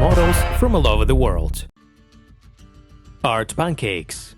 models from all over the world. Art pancakes.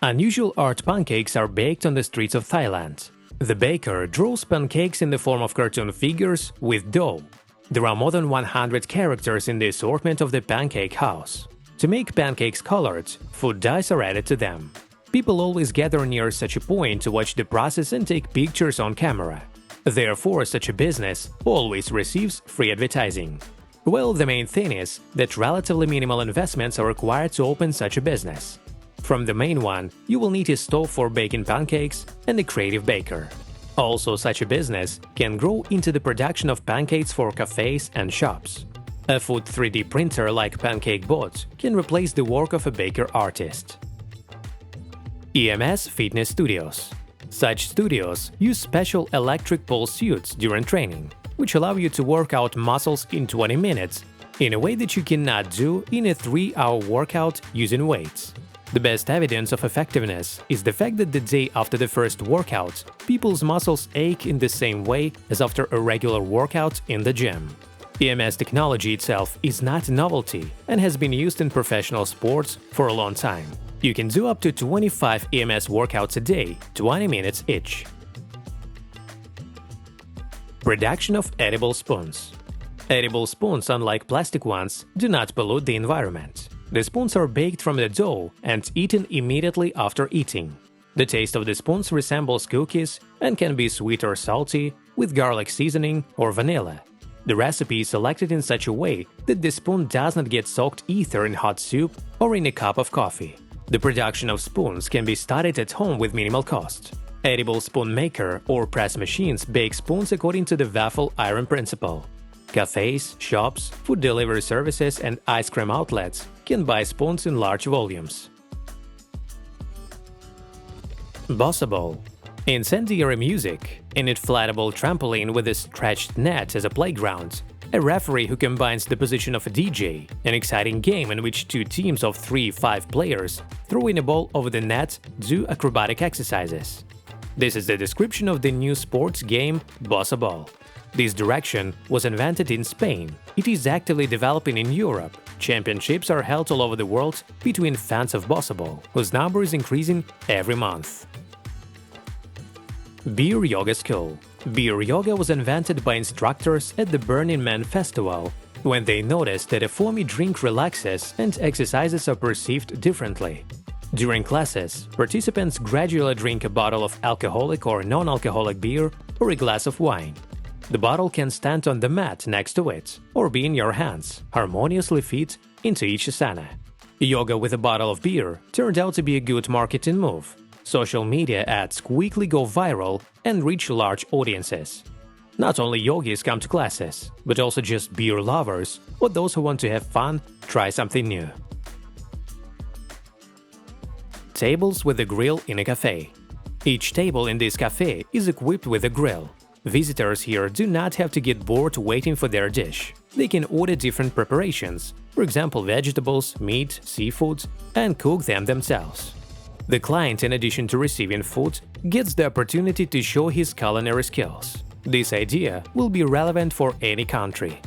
Unusual art pancakes are baked on the streets of Thailand. The baker draws pancakes in the form of cartoon figures with dough. There are more than 100 characters in the assortment of the pancake house. To make pancakes colored, food dyes are added to them. People always gather near such a point to watch the process and take pictures on camera. Therefore, such a business always receives free advertising. Well, the main thing is that relatively minimal investments are required to open such a business. From the main one, you will need a stove for baking pancakes and a creative baker. Also, such a business can grow into the production of pancakes for cafes and shops. A food 3D printer like Pancake Bot can replace the work of a baker artist. EMS fitness studios. Such studios use special electric pole suits during training, which allow you to work out muscles in 20 minutes in a way that you cannot do in a 3-hour workout using weights. The best evidence of effectiveness is the fact that the day after the first workout, people's muscles ache in the same way as after a regular workout in the gym. EMS technology itself is not a novelty and has been used in professional sports for a long time. You can do up to 25 EMS workouts a day, 20 minutes each. Production of edible spoons. Edible spoons, unlike plastic ones, do not pollute the environment. The spoons are baked from the dough and eaten immediately after eating. The taste of the spoons resembles cookies and can be sweet or salty, with garlic seasoning or vanilla. The recipe is selected in such a way that the spoon does not get soaked either in hot soup or in a cup of coffee. The production of spoons can be started at home with minimal cost. Edible spoon maker or press machines bake spoons according to the waffle iron principle. Cafes, shops, food delivery services and ice cream outlets can buy spoons in large volumes. Bossabol. Incendiary music, an inflatable trampoline with a stretched net as a playground, a referee who combines the position of a DJ, an exciting game in which two teams of 3-5 players throw in a ball over the net, do acrobatic exercises. This is the description of the new sports game Bossabol. This direction was invented in Spain. It is actively developing in Europe. Championships are held all over the world between fans of Bossabol, whose number is increasing every month. Beer Yoga School. Beer yoga was invented by instructors at the Burning Man Festival when they noticed that a foamy drink relaxes and exercises are perceived differently. During classes, participants gradually drink a bottle of alcoholic or non-alcoholic beer or a glass of wine. The bottle can stand on the mat next to it or be in your hands, harmoniously fit into each asana. Yoga with a bottle of beer turned out to be a good marketing move. Social media ads quickly go viral and reach large audiences. Not only yogis come to classes, but also just beer lovers or those who want to have fun, try something new. Tables with a grill in a cafe. Each table in this cafe is equipped with a grill. Visitors here do not have to get bored waiting for their dish. They can order different preparations, for example vegetables, meat, seafood, and cook them themselves. The client, in addition to receiving food, gets the opportunity to show his culinary skills. This idea will be relevant for any country.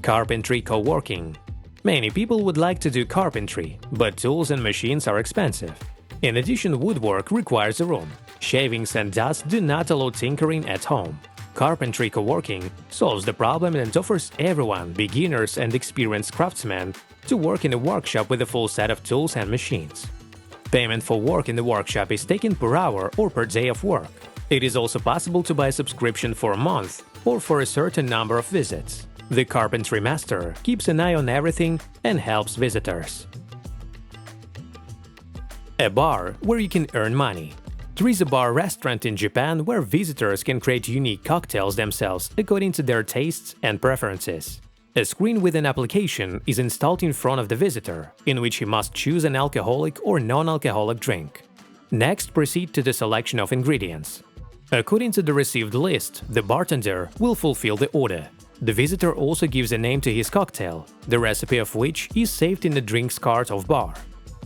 Carpentry coworking. Many people would like to do carpentry, but tools and machines are expensive. In addition, woodwork requires a room. Shavings and dust do not allow tinkering at home. Carpentry coworking solves the problem and offers everyone, beginners and experienced craftsmen, to work in a workshop with a full set of tools and machines. Payment for work in the workshop is taken per hour or per day of work. It is also possible to buy a subscription for a month or for a certain number of visits. The carpentry master keeps an eye on everything and helps visitors. A bar where you can earn money. There is a bar restaurant in Japan where visitors can create unique cocktails themselves according to their tastes and preferences. A screen with an application is installed in front of the visitor, in which he must choose an alcoholic or non-alcoholic drink. Next, proceed to the selection of ingredients. According to the received list, the bartender will fulfill the order. The visitor also gives a name to his cocktail, the recipe of which is saved in the drinks cart of bar.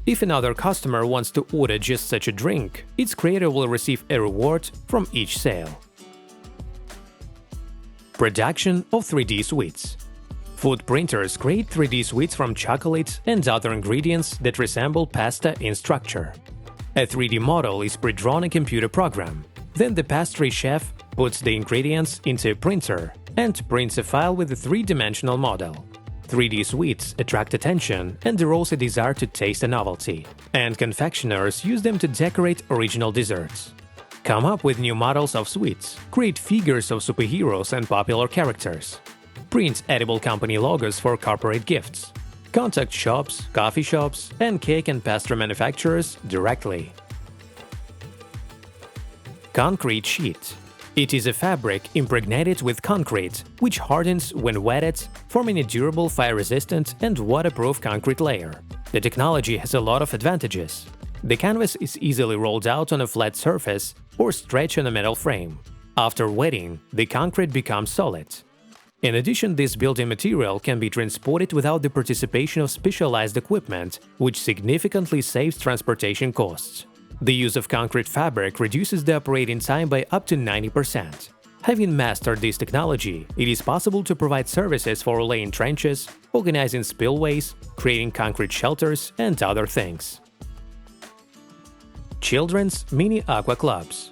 If another customer wants to order just such a drink, its creator will receive a reward from each sale. Production of 3D sweets. Food printers create 3D suites from chocolate and other ingredients that resemble pasta in structure. A 3D model is pre-drawn in a computer program. Then the pastry chef puts the ingredients into a printer and prints a file with a three-dimensional model. 3D suites attract attention and arouse a desire to taste a novelty, and confectioners use them to decorate original desserts. Come up with new models of sweets, create figures of superheroes and popular characters. Print edible company logos for corporate gifts. Contact shops, coffee shops, and cake and pastry manufacturers directly. Concrete sheet. It is a fabric impregnated with concrete, which hardens when wetted, forming a durable, fire-resistant and waterproof concrete layer. The technology has a lot of advantages. The canvas is easily rolled out on a flat surface or stretched on a metal frame. After wetting, the concrete becomes solid. In addition, this building material can be transported without the participation of specialized equipment, which significantly saves transportation costs. The use of concrete fabric reduces the operating time by up to 90%. Having mastered this technology, it is possible to provide services for laying trenches, organizing spillways, creating concrete shelters, and other things. Children's mini-aqua clubs.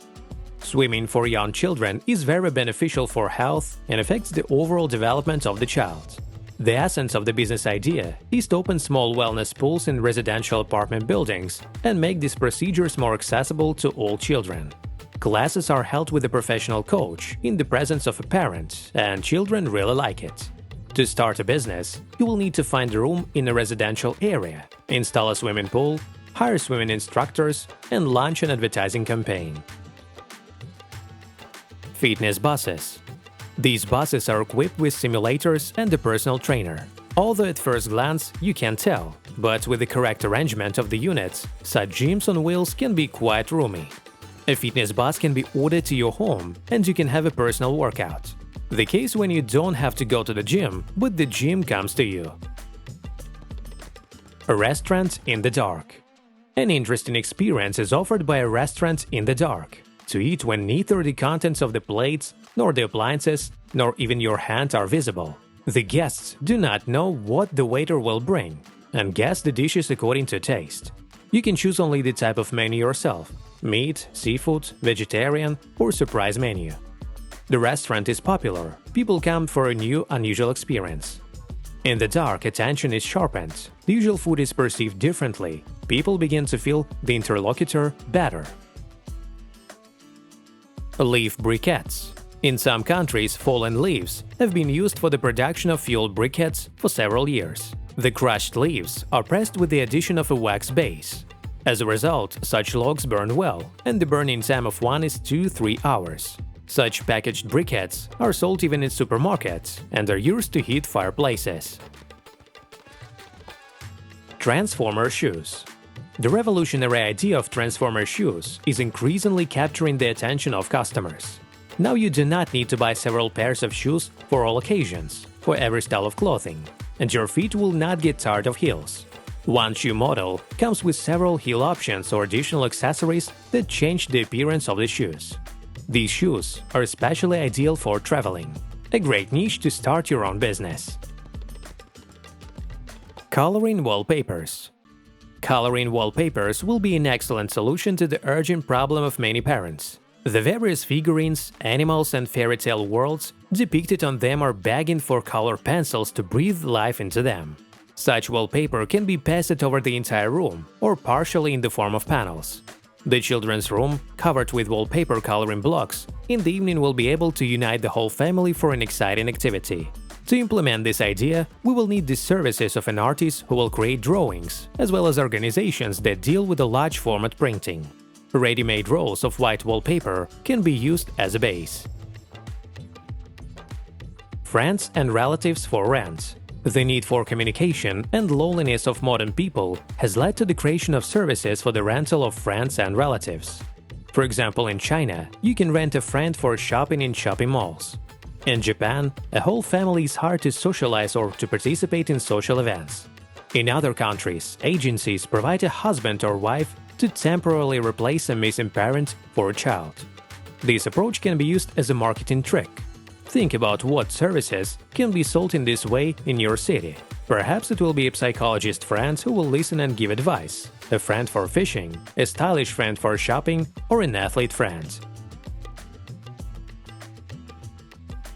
Swimming for young children is very beneficial for health and affects the overall development of the child. The essence of the business idea is to open small wellness pools in residential apartment buildings and make these procedures more accessible to all children. Classes are held with a professional coach in the presence of a parent, and children really like it. To start a business, you will need to find a room in a residential area, install a swimming pool, hire swimming instructors, and launch an advertising campaign. Fitness buses. These buses are equipped with simulators and a personal trainer. Although at first glance you can't tell, but with the correct arrangement of the units, such gyms on wheels can be quite roomy. A fitness bus can be ordered to your home and you can have a personal workout. The case when you don't have to go to the gym, but the gym comes to you. A restaurant in the dark. An interesting experience is offered by a restaurant in the dark. To eat when neither the contents of the plates, nor the appliances, nor even your hand are visible. The guests do not know what the waiter will bring, and guess the dishes according to taste. You can choose only the type of menu yourself: meat, seafood, vegetarian, or surprise menu. The restaurant is popular, people come for a new, unusual experience. In the dark, attention is sharpened, the usual food is perceived differently, people begin to feel the interlocutor better. Leaf briquettes. In some countries, fallen leaves have been used for the production of fuel briquettes for several years. The crushed leaves are pressed with the addition of a wax base. As a result, such logs burn well, and the burning time of one is 2–3 hours. Such packaged briquettes are sold even in supermarkets and are used to heat fireplaces. Transformer shoes. The revolutionary idea of transformer shoes is increasingly capturing the attention of customers. Now you do not need to buy several pairs of shoes for all occasions, for every style of clothing, and your feet will not get tired of heels. One shoe model comes with several heel options or additional accessories that change the appearance of the shoes. These shoes are especially ideal for traveling, a great niche to start your own business. Coloring wallpapers. Coloring wallpapers will be an excellent solution to the urgent problem of many parents. The various figurines, animals, and fairy tale worlds depicted on them are begging for color pencils to breathe life into them. Such wallpaper can be pasted over the entire room, or partially in the form of panels. The children's room, covered with wallpaper coloring blocks, in the evening will be able to unite the whole family for an exciting activity. To implement this idea, we will need the services of an artist who will create drawings, as well as organizations that deal with the large format printing. Ready-made rolls of white wallpaper can be used as a base. Friends and relatives for rent. The need for communication and loneliness of modern people has led to the creation of services for the rental of friends and relatives. For example, in China, you can rent a friend for shopping in shopping malls. In Japan, a whole family is hired to socialize or to participate in social events. In other countries, agencies provide a husband or wife to temporarily replace a missing parent for a child. This approach can be used as a marketing trick. Think about what services can be sold in this way in your city. Perhaps it will be a psychologist friend who will listen and give advice, a friend for fishing, a stylish friend for shopping, or an athlete friend.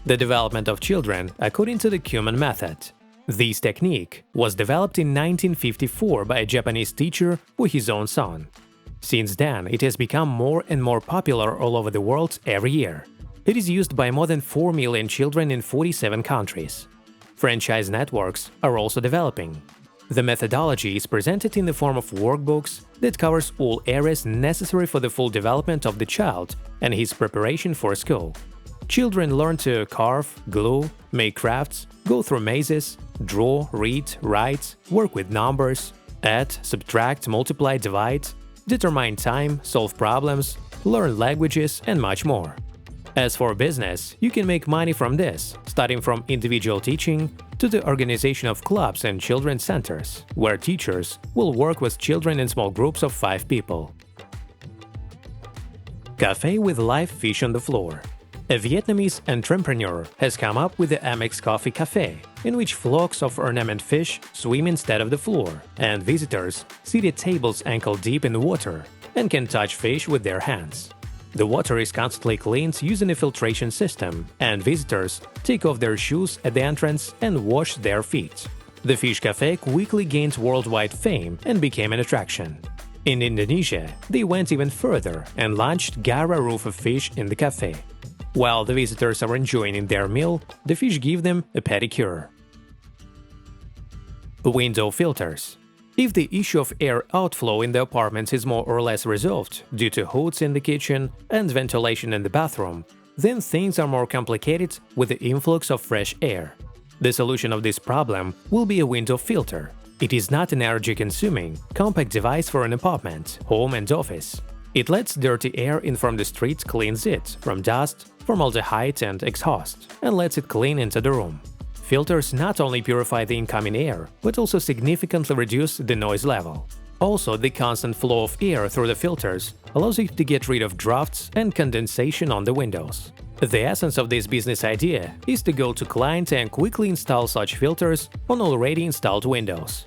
The development of children according to the Kumon method. This technique was developed in 1954 by a Japanese teacher for his own son. Since then, it has become more and more popular all over the world every year. It is used by more than 4 million children in 47 countries. Franchise networks are also developing. The methodology is presented in the form of workbooks that covers all areas necessary for the full development of the child and his preparation for school. Children learn to carve, glue, make crafts, go through mazes, draw, read, write, work with numbers, add, subtract, multiply, divide, determine time, solve problems, learn languages, and much more. As for business, you can make money from this, starting from individual teaching to the organization of clubs and children's centers, where teachers will work with children in small groups of 5 people. Cafe with live fish on the floor. A Vietnamese entrepreneur has come up with the Amex Coffee Cafe, in which flocks of ornament fish swim instead of the floor, and visitors sit at tables ankle-deep in the water and can touch fish with their hands. The water is constantly cleaned using a filtration system, and visitors take off their shoes at the entrance and wash their feet. The fish cafe quickly gained worldwide fame and became an attraction. In Indonesia, they went even further and launched Gara roof of fish in the cafe. While the visitors are enjoying their meal, the fish give them a pedicure. Window filters. If the issue of air outflow in the apartments is more or less resolved due to hoods in the kitchen and ventilation in the bathroom, then things are more complicated with the influx of fresh air. The solution of this problem will be a window filter. It is not an energy-consuming, compact device for an apartment, home and office. It lets dirty air in from the street, cleans it from dust, formaldehyde and exhaust, and lets it clean into the room. Filters not only purify the incoming air, but also significantly reduce the noise level. Also, the constant flow of air through the filters allows you to get rid of drafts and condensation on the windows. The essence of this business idea is to go to client and quickly install such filters on already installed windows.